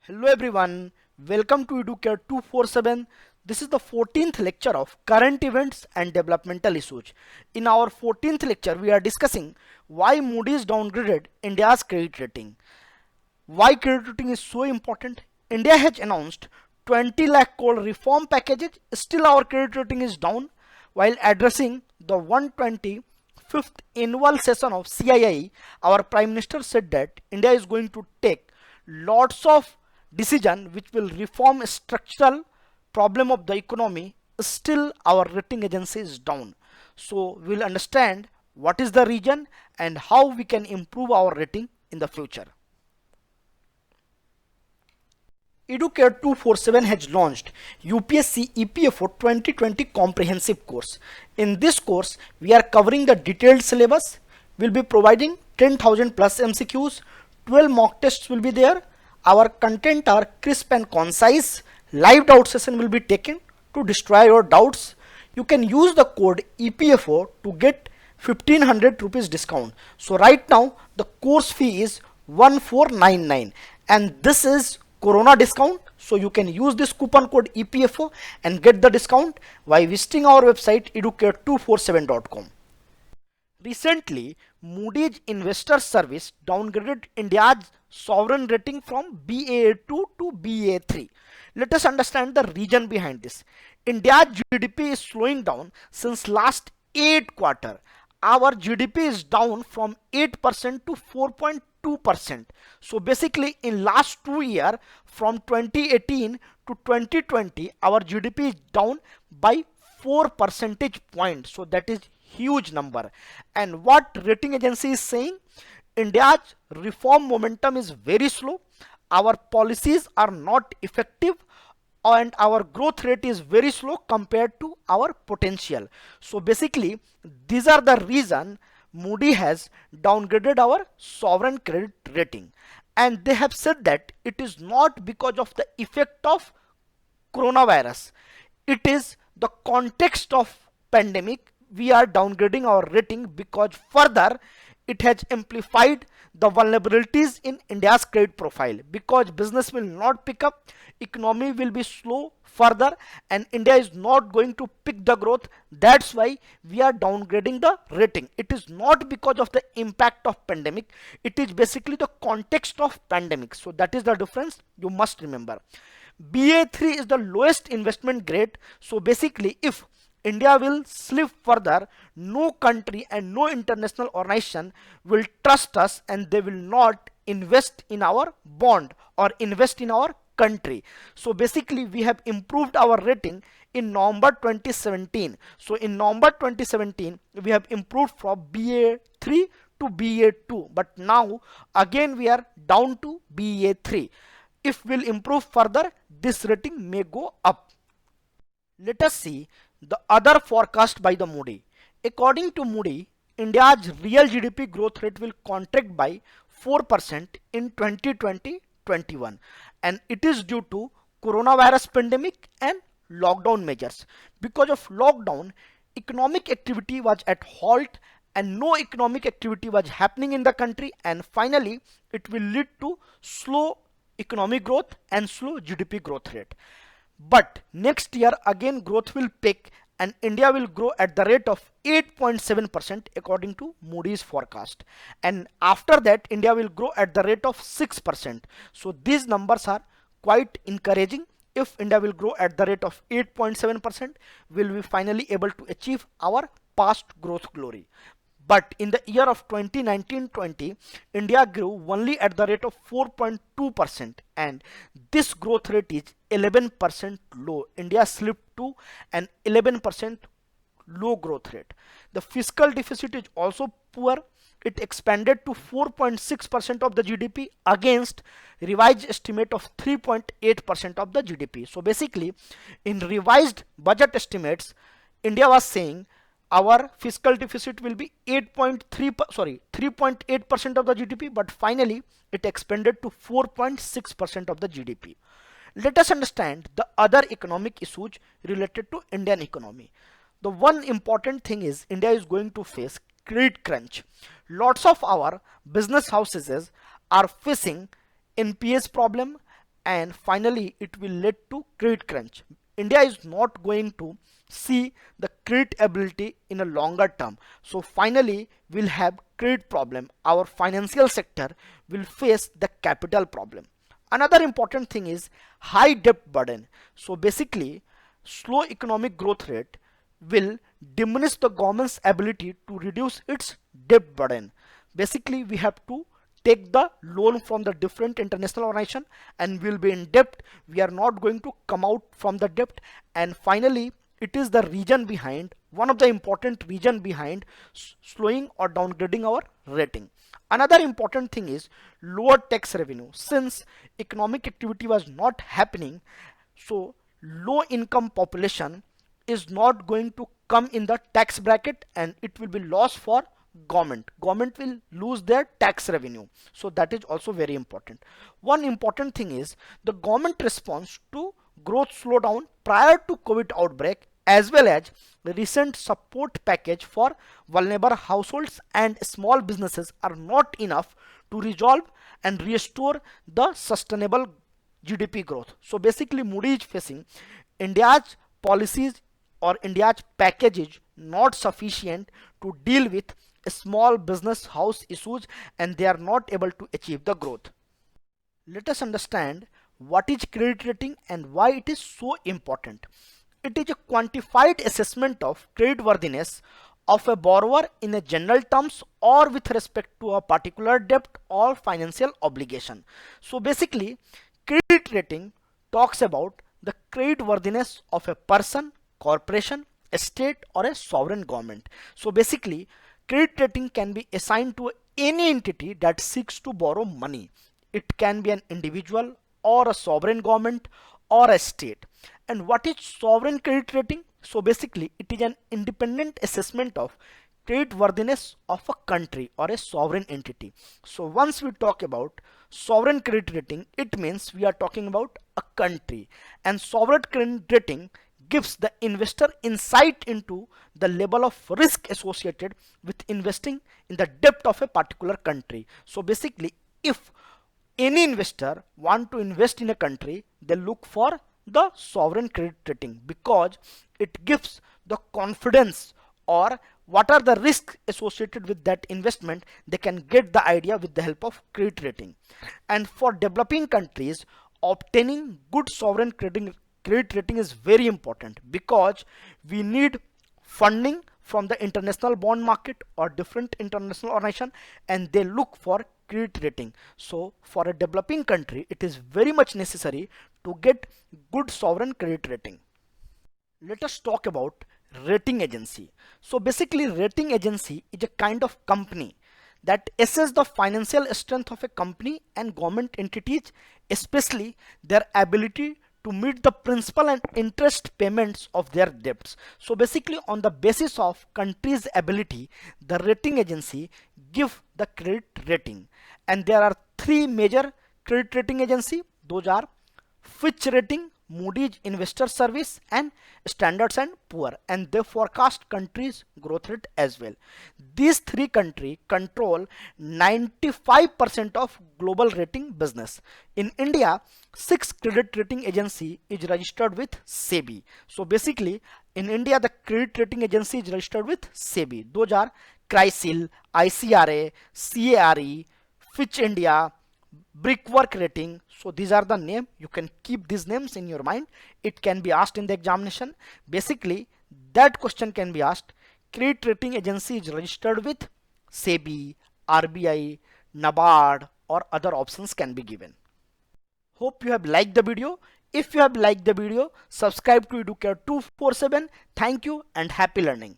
Hello everyone, welcome to Educare 247. This is the 14th lecture of current events and developmental issues. In our 14th lecture, we are discussing why Moody's downgraded India's credit rating. Why credit rating is so important? India has announced 20 lakh crore reform packages, still our credit rating is down. While addressing the 125th annual session of CII, our Prime Minister said that India is going to take lots of decision which will reform structural problem of the economy. Still our rating agency is down. So we'll understand what is the reason and how we can improve our rating in the future. Educare 247 has launched UPSC EPFO 2020 comprehensive course. In this course, we are covering the detailed syllabus. We'll be providing 10,000 plus MCQs, 12 mock tests will be there. Our content are crisp and concise. Live doubt session will be taken to destroy your doubts. You can use the code EPFO to get 1500 rupees discount. So right now the course fee is 1499 and this is Corona discount, so you can use this coupon code EPFO and get the discount by visiting our website educare247.com. Recently, Moody's Investor Service downgraded India's sovereign rating from Baa2 to Baa3. Let us understand the reason behind this. India's GDP is slowing down since last 8 quarters. Our GDP is down from 8% to 4.2%. So basically in last 2 years from 2018 to 2020 our GDP is down by 4 percentage points. So that is huge number. And what rating agency is saying? India's reform momentum is very slow. Our policies are not effective and our growth rate is very slow compared to our potential. So basically these are the reason Moody has downgraded our sovereign credit rating, and they have said that it is not because of the effect of coronavirus, it is the context of pandemic. We are downgrading our rating because further it has amplified the vulnerabilities in India's credit profile, because business will not pick up, economy will be slow further, and India is not going to pick the growth. That's why we are downgrading the rating. It is not because of the impact of pandemic, it is basically the context of pandemic. So that is the difference you must remember. Ba3 is the lowest investment grade. So basically if India will slip further, no country and no international organization will trust us and they will not invest in our bond or invest in our country. So basically we have improved our rating in November 2017. So in November 2017 we have improved from Ba3 to Ba2, but now again we are down to Ba3. If we'll improve further, this rating may go up. Let us see the other forecast by the Moody. According to Moody, India's real GDP growth rate will contract by 4% in 2020-21, and it is due to coronavirus pandemic and lockdown measures. Because of lockdown, economic activity was at halt and no economic activity was happening in the country, and finally it will lead to slow economic growth and slow GDP growth rate. But next year again growth will pick and India will grow at the rate of 8.7% according to Moody's forecast, and after that India will grow at the rate of 6%. So these numbers are quite encouraging. If India will grow at the rate of 8.7%, will be finally able to achieve our past growth glory. But in the year of 2019-20, India grew only at the rate of 4.2%, and this growth rate is 11% low. India slipped to an 11% low growth rate. The fiscal deficit is also poor. It expanded to 4.6% of the GDP against revised estimate of 3.8% of the GDP. So basically in revised budget estimates, India was saying our fiscal deficit will be 3.8% of the GDP, but finally it expanded to 4.6% of the GDP. Let us understand the other economic issues related to Indian economy. The one important thing is India is going to face credit crunch. Lots of our business houses are facing NPS problem and finally it will lead to credit crunch. India is not going to see the credit ability in a longer term. So finally we'll have credit problem. Our financial sector will face the capital problem. Another important thing is high debt burden. So basically slow economic growth rate will diminish the government's ability to reduce its debt burden. Basically we have to take the loan from the different international organization and will be in debt. We are not going to come out from the debt. And finally it is the reason behind, one of the important reason behind slowing or downgrading our rating. Another important thing is lower tax revenue. Since economic activity was not happening, so low income population is not going to come in the tax bracket and it will be loss for government will lose their tax revenue. So that is also very important. One important thing is the government response to growth slowdown prior to COVID outbreak, as well as the recent support package for vulnerable households and small businesses are not enough to resolve and restore the sustainable GDP growth. So basically Moody is facing India's policies or India's package is not sufficient to deal with small business house issues and they are not able to achieve the growth. Let us understand what is credit rating and why it is so important. It is a quantified assessment of creditworthiness of a borrower in a general terms or with respect to a particular debt or financial obligation. So basically credit rating talks about the creditworthiness of a person, corporation, a state or a sovereign government. So basically credit rating can be assigned to any entity that seeks to borrow money. It can be an individual or a sovereign government or a state. And what is sovereign credit rating? So basically it is an independent assessment of creditworthiness of a country or a sovereign entity. So once we talk about sovereign credit rating, it means we are talking about a country, and sovereign credit rating gives the investor insight into the level of risk associated with investing in the debt of a particular country. So basically if any investor want to invest in a country, they look for the sovereign credit rating because it gives the confidence or what are the risks associated with that investment. They can get the idea with the help of credit rating. And for developing countries, obtaining good sovereign credit rating is very important because we need funding from the international bond market or different international organization and they look for credit rating. So for a developing country it is very much necessary to get good sovereign credit rating. Let us talk about rating agency. So basically rating agency is a kind of company that assess the financial strength of a company and government entities, especially their ability to meet the principal and interest payments of their debts. So basically on the basis of country's ability, the rating agency give the credit rating. And there are three major credit rating agency. Those are Fitch Rating, Moody's Investor Service and Standard & Poor, and they forecast countries growth rate as well. These three countries control 95% of global rating business. In India, 6 credit rating agency is registered with SEBI. So basically in India the credit rating agency is registered with SEBI. Those are CRISIL, ICRA, CARE, Fitch India, Brickwork Rating. So these are the name. You can keep these names in your mind. It can be asked in the examination. Basically that question can be asked. Credit rating agency is registered with SEBI, RBI, NABARD or other options can be given. Hope you have liked the video. If you have liked the video, subscribe to Educare 247. Thank you and happy learning.